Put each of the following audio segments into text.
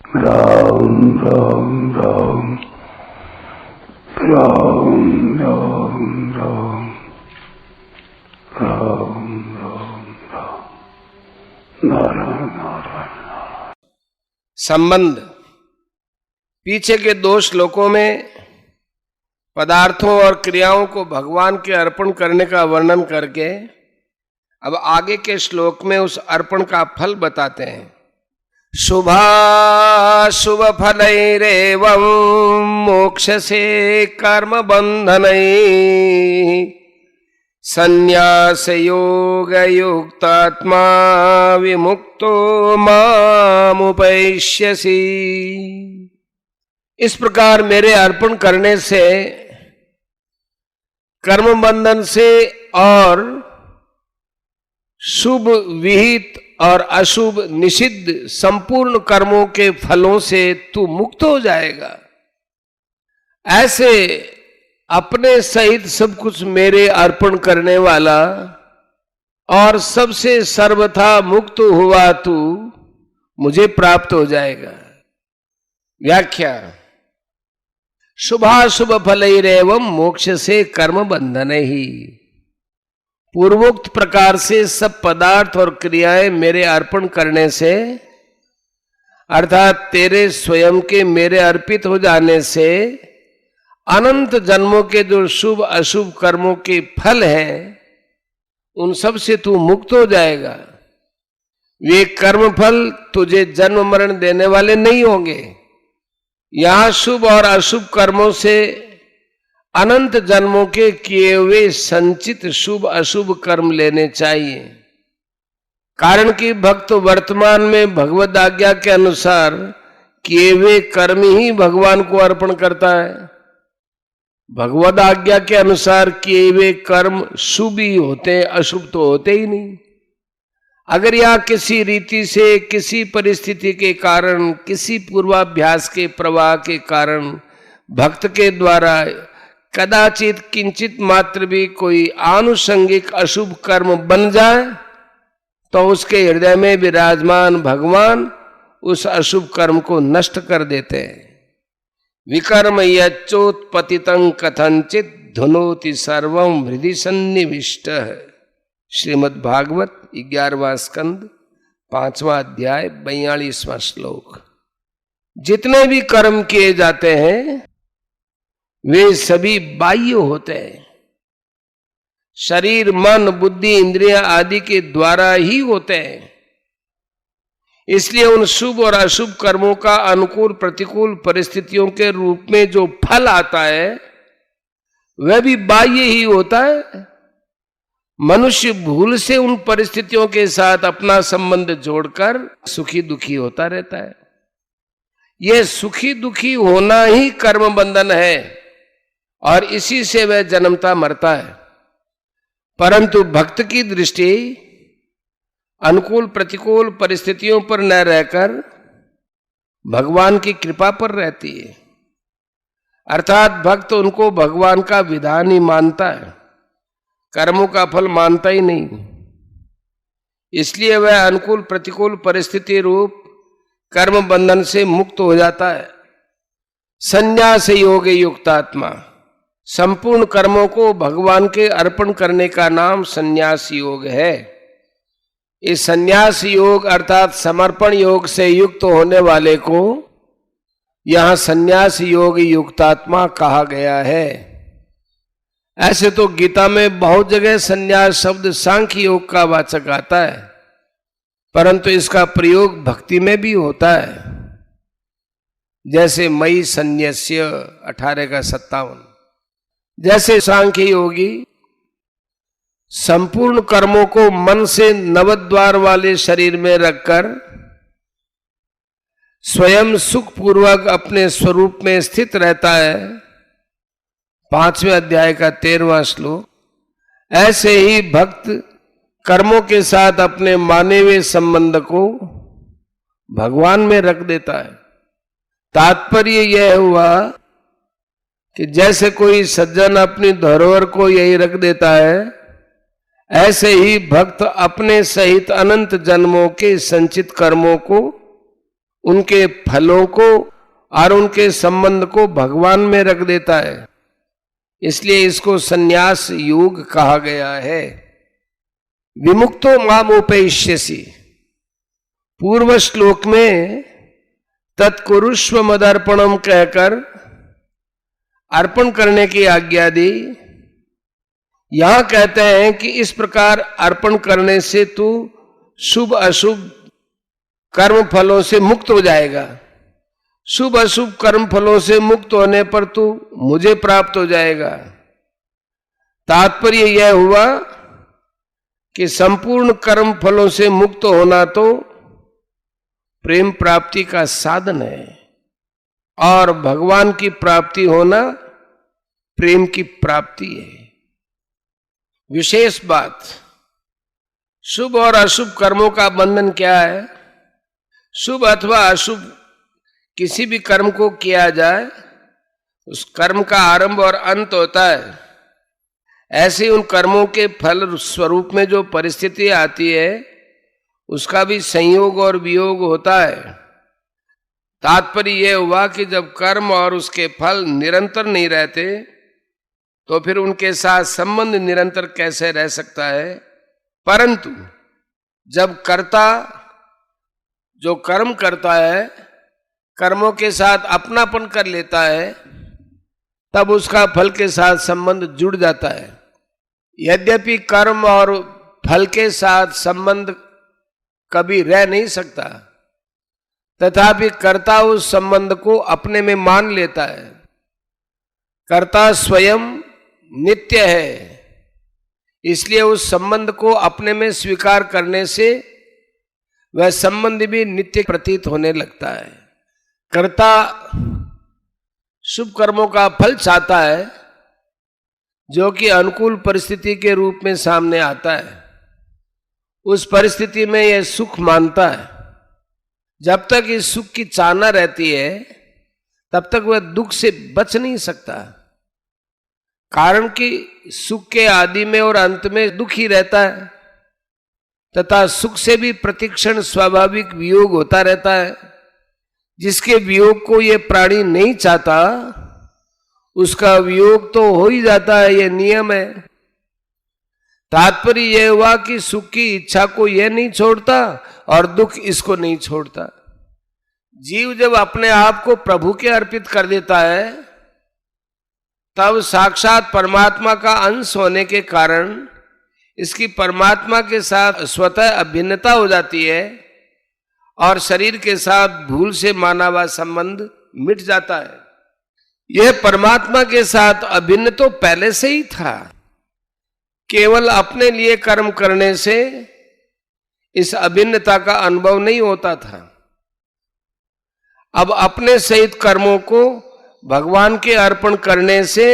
राम राम राम राम राम राम राम राम राम नारायण नारायण। संबंध। पीछे के 2 श्लोकों में पदार्थों और क्रियाओं को भगवान के अर्पण करने का वर्णन करके अब आगे के श्लोक में उस अर्पण का फल बताते हैं। शुभाशुभ फलैरेवं मोक्षसे कर्म बंधनै संन्यास योग युक्तात्मा विमुक्तो मामुपैष्यसि। इस प्रकार मेरे अर्पण करने से कर्म बंधन से और शुभ विहित और अशुभ निषिद्ध संपूर्ण कर्मों के फलों से तू मुक्त हो जाएगा। ऐसे अपने सहित सब कुछ मेरे अर्पण करने वाला और सबसे सर्वथा मुक्त हुआ तू मुझे प्राप्त हो जाएगा। व्याख्या। शुभाशुभ फलैरेवं मोक्ष से कर्म बंधन ही। पूर्वोक्त प्रकार से सब पदार्थ और क्रियाएं मेरे अर्पण करने से अर्थात तेरे स्वयं के मेरे अर्पित हो जाने से अनंत जन्मों के जो शुभ अशुभ कर्मों के फल हैं उन सब से तू मुक्त हो जाएगा। वे कर्म फल तुझे जन्म मरण देने वाले नहीं होंगे। यहां शुभ और अशुभ कर्मों से अनंत जन्मों के किए हुए संचित शुभ अशुभ कर्म लेने चाहिए। कारण कि भक्त वर्तमान में भगवद आज्ञा के अनुसार किए हुए कर्म ही भगवान को अर्पण करता है। भगवद आज्ञा के अनुसार किए हुए कर्म शुभ ही होते हैं, अशुभ तो होते ही नहीं। अगर यहाँ किसी रीति से, किसी परिस्थिति के कारण, किसी पूर्वाभ्यास के प्रवाह के कारण भक्त के द्वारा कदाचित किंचित मात्र भी कोई आनुषंगिक अशुभ कर्म बन जाए तो उसके हृदय में विराजमान भगवान उस अशुभ कर्म को नष्ट कर देते हैं। विकर्म यच्चोत्पतितं कथंचित धुनोति सर्वं हृदि सन्निविष्ट। श्रीमद् भागवत 11वां स्कंद 5वां अध्याय 42वां श्लोक। जितने भी कर्म किए जाते हैं वे सभी बाह्य होते हैं, शरीर मन बुद्धि इंद्रियां आदि के द्वारा ही होते हैं। इसलिए उन शुभ और अशुभ कर्मों का अनुकूल प्रतिकूल परिस्थितियों के रूप में जो फल आता है वह भी बाह्य ही होता है। मनुष्य भूल से उन परिस्थितियों के साथ अपना संबंध जोड़कर सुखी दुखी होता रहता है। यह सुखी दुखी होना ही कर्म बंधन है और इसी से वह जन्मता मरता है। परंतु भक्त की दृष्टि अनुकूल प्रतिकूल परिस्थितियों पर न रहकर भगवान की कृपा पर रहती है। अर्थात भक्त उनको भगवान का विधान ही मानता है, कर्मों का फल मानता ही नहीं। इसलिए वह अनुकूल प्रतिकूल परिस्थिति रूप कर्म बंधन से मुक्त हो जाता है। संन्यास योग युक्तात्मा। संपूर्ण कर्मों को भगवान के अर्पण करने का नाम संन्यास योग है। इस संन्यास योग अर्थात समर्पण योग से युक्त होने वाले को यहां संन्यास योग युक्तात्मा कहा गया है। ऐसे तो गीता में बहुत जगह संन्यास शब्द सांख्य योग का वाचक आता है, परंतु इसका प्रयोग भक्ति में भी होता है। जैसे मयि संन्यस्य 18:57। जैसे सांख्य योगी संपूर्ण कर्मों को मन से नवद्वार वाले शरीर में रखकर स्वयं सुखपूर्वक अपने स्वरूप में स्थित रहता है। 5वें अध्याय का 13वां श्लोक। ऐसे ही भक्त कर्मों के साथ अपने माने हुए संबंध को भगवान में रख देता है। तात्पर्य यह हुआ कि जैसे कोई सज्जन अपनी धरोहर को यही रख देता है, ऐसे ही भक्त अपने सहित अनंत जन्मों के संचित कर्मों को उनके फलों को और उनके संबंध को भगवान में रख देता है। इसलिए इसको संन्यास योग कहा गया है। विमुक्तो मामुपैष्यसि, पूर्व श्लोक में तत्कुरुष्व मदर्पणम कहकर अर्पण करने की आज्ञा दी। यहां कहते हैं कि इस प्रकार अर्पण करने से तू शुभ अशुभ कर्म फलों से मुक्त हो जाएगा। शुभ अशुभ कर्म फलों से मुक्त होने पर तू मुझे प्राप्त हो जाएगा। तात्पर्य यह हुआ कि संपूर्ण कर्म फलों से मुक्त होना तो प्रेम प्राप्ति का साधन है और भगवान की प्राप्ति होना प्रेम की प्राप्ति है। विशेष बात, शुभ और अशुभ कर्मों का बंधन क्या है? शुभ अथवा अशुभ किसी भी कर्म को किया जाए, उस कर्म का आरंभ और अंत होता है। ऐसे उन कर्मों के फल स्वरूप में जो परिस्थिति आती है, उसका भी संयोग और वियोग होता है। तात्पर्य यह हुआ कि जब कर्म और उसके फल निरंतर नहीं रहते, तो फिर उनके साथ संबंध निरंतर कैसे रह सकता है? परंतु जब कर्ता जो कर्म करता है, कर्मों के साथ अपनापन कर लेता है, तब उसका फल के साथ संबंध जुड़ जाता है। यद्यपि कर्म और फल के साथ संबंध कभी रह नहीं सकता, तथापि कर्ता उस संबंध को अपने में मान लेता है। कर्ता स्वयं नित्य है, इसलिए उस संबंध को अपने में स्वीकार करने से वह संबंध भी नित्य प्रतीत होने लगता है। कर्ता शुभ कर्मों का फल चाहता है, जो कि अनुकूल परिस्थिति के रूप में सामने आता है। उस परिस्थिति में यह सुख मानता है। जब तक इस सुख की चाहना रहती है, तब तक वह दुख से बच नहीं सकता। कारण कि सुख के आदि में और अंत में दुख ही रहता है, तथा सुख से भी प्रतिक्षण स्वाभाविक वियोग होता रहता है। जिसके वियोग को ये प्राणी नहीं चाहता, उसका वियोग तो हो ही जाता है, यह नियम है। तात्पर्य यह हुआ कि सुख की इच्छा को यह नहीं छोड़ता और दुख इसको नहीं छोड़ता। जीव जब अपने आप को प्रभु के अर्पित कर देता है, तब साक्षात परमात्मा का अंश होने के कारण इसकी परमात्मा के साथ स्वतः अभिन्नता हो जाती है और शरीर के साथ भूल से माना हुआ संबंध मिट जाता है। यह परमात्मा के साथ अभिन्न तो पहले से ही था, केवल अपने लिए कर्म करने से इस अभिन्नता का अनुभव नहीं होता था। अब अपने सहित कर्मों को भगवान के अर्पण करने से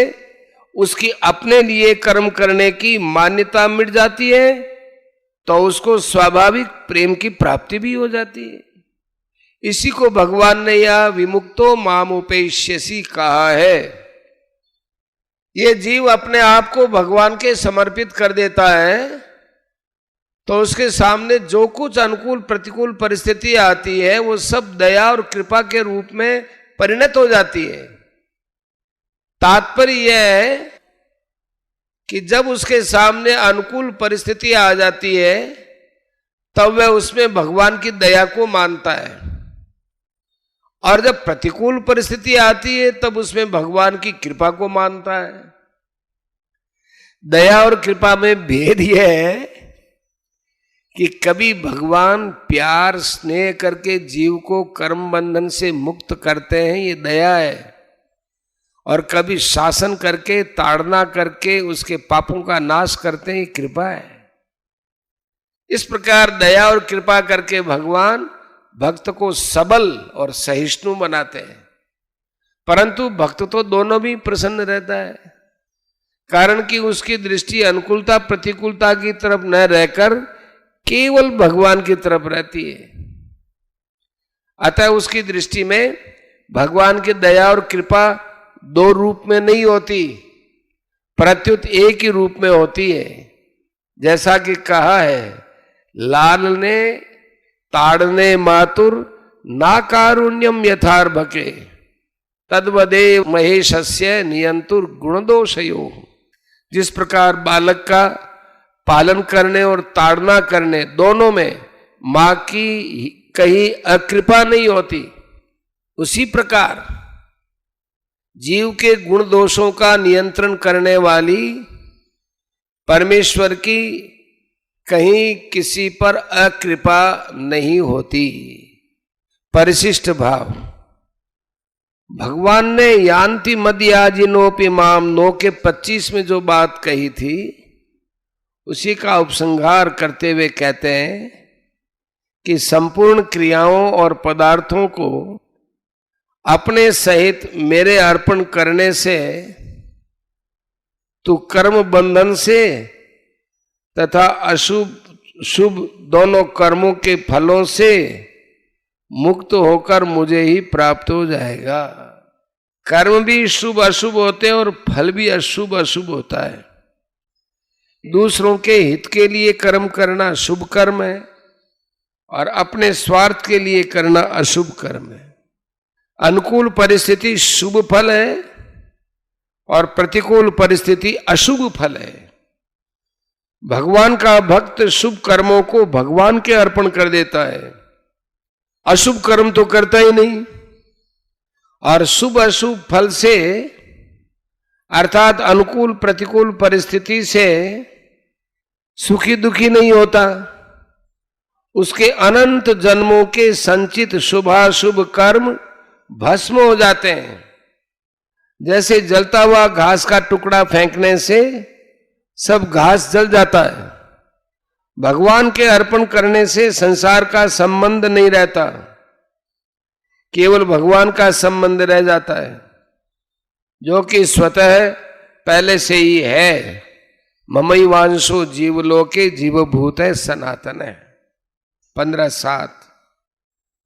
उसकी अपने लिए कर्म करने की मान्यता मिट जाती है, तो उसको स्वाभाविक प्रेम की प्राप्ति भी हो जाती है। इसी को भगवान ने यह विमुक्तो मामुपैष्यसि कहा है। ये जीव अपने आप को भगवान के समर्पित कर देता है, तो उसके सामने जो कुछ अनुकूल प्रतिकूल परिस्थिति आती है, वो सब दया और कृपा के रूप में परिणत हो जाती है। तात्पर्य यह है कि जब उसके सामने अनुकूल परिस्थिति आ जाती है, तब वह उसमें भगवान की दया को मानता है, और जब प्रतिकूल परिस्थिति आती है, तब उसमें भगवान की कृपा को मानता है। दया और कृपा में भेद यह है कि कभी भगवान प्यार स्नेह करके जीव को कर्म बंधन से मुक्त करते हैं, ये दया है, और कभी शासन करके ताड़ना करके उसके पापों का नाश करते हैं, ये कृपा है। इस प्रकार दया और कृपा करके भगवान भक्त को सबल और सहिष्णु बनाते हैं। परंतु भक्त तो दोनों भी प्रसन्न रहता है, कारण कि उसकी दृष्टि अनुकूलता प्रतिकूलता की तरफ न रहकर केवल भगवान की तरफ रहती है। अतः उसकी दृष्टि में भगवान की दया और कृपा दो रूप में नहीं होती, प्रत्युत एक ही रूप में होती है। जैसा कि कहा है, लाल ने ताड़ने मातुर ना कारुण्यम यथार्भके तद्वदे महेशस्य नियंतुर गुणदोषयो। जिस प्रकार बालक का पालन करने और ताड़ना करने दोनों में मां की कहीं अकृपा नहीं होती, उसी प्रकार जीव के गुण दोषों का नियंत्रण करने वाली परमेश्वर की कहीं किसी पर अकृपा नहीं होती। परिशिष्ट भाव। भगवान ने यान्ति मद्याजिनोपि माम 9 के 25 में जो बात कही थी उसी का उपसंहार करते हुए कहते हैं कि संपूर्ण क्रियाओं और पदार्थों को अपने सहित मेरे अर्पण करने से तू कर्म बंधन से तथा अशुभ शुभ दोनों कर्मों के फलों से मुक्त होकर मुझे ही प्राप्त हो जाएगा। कर्म भी शुभ अशुभ होते हैं और फल भी अशुभ अशुभ होता है। दूसरों के हित के लिए कर्म करना शुभ कर्म है और अपने स्वार्थ के लिए करना अशुभ कर्म है। अनुकूल परिस्थिति शुभ फल है और प्रतिकूल परिस्थिति अशुभ फल है। भगवान का भक्त शुभ कर्मों को भगवान के अर्पण कर देता है, अशुभ कर्म तो करता ही नहीं, और शुभ अशुभ फल से अर्थात अनुकूल प्रतिकूल परिस्थिति से सुखी दुखी नहीं होता। उसके अनंत जन्मों के संचित शुभाशुभ कर्म भस्म हो जाते हैं। जैसे जलता हुआ घास का टुकड़ा फेंकने से सब घास जल जाता है, भगवान के अर्पण करने से संसार का संबंध नहीं रहता, केवल भगवान का संबंध रह जाता है, जो कि स्वतः पहले से ही है। ममई वांशो जीवलोके जीवभूत है सनातन है। 15:7।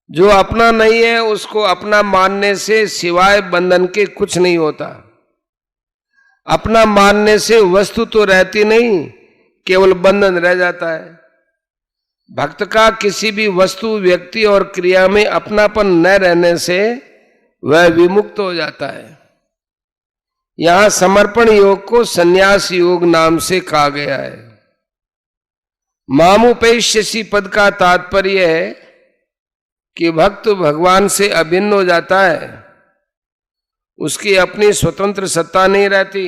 जो अपना नहीं है उसको अपना मानने से सिवाय बंधन के कुछ नहीं होता। अपना मानने से वस्तु तो रहती नहीं, केवल बंधन रह जाता है। भक्त का किसी भी वस्तु व्यक्ति और क्रिया में अपनापन न रहने से वह विमुक्त हो जाता है। यहां समर्पण योग को संन्यास योग नाम से कहा गया है। मामुपेष्यसि पद का तात्पर्य है कि भक्त भगवान से अभिन्न हो जाता है, उसकी अपनी स्वतंत्र सत्ता नहीं रहती।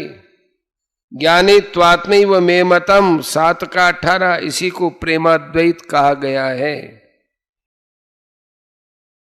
ज्ञानी त्वात्मैव मे मतम 7 का 18, इसी को प्रेमाद्वैत कहा गया है।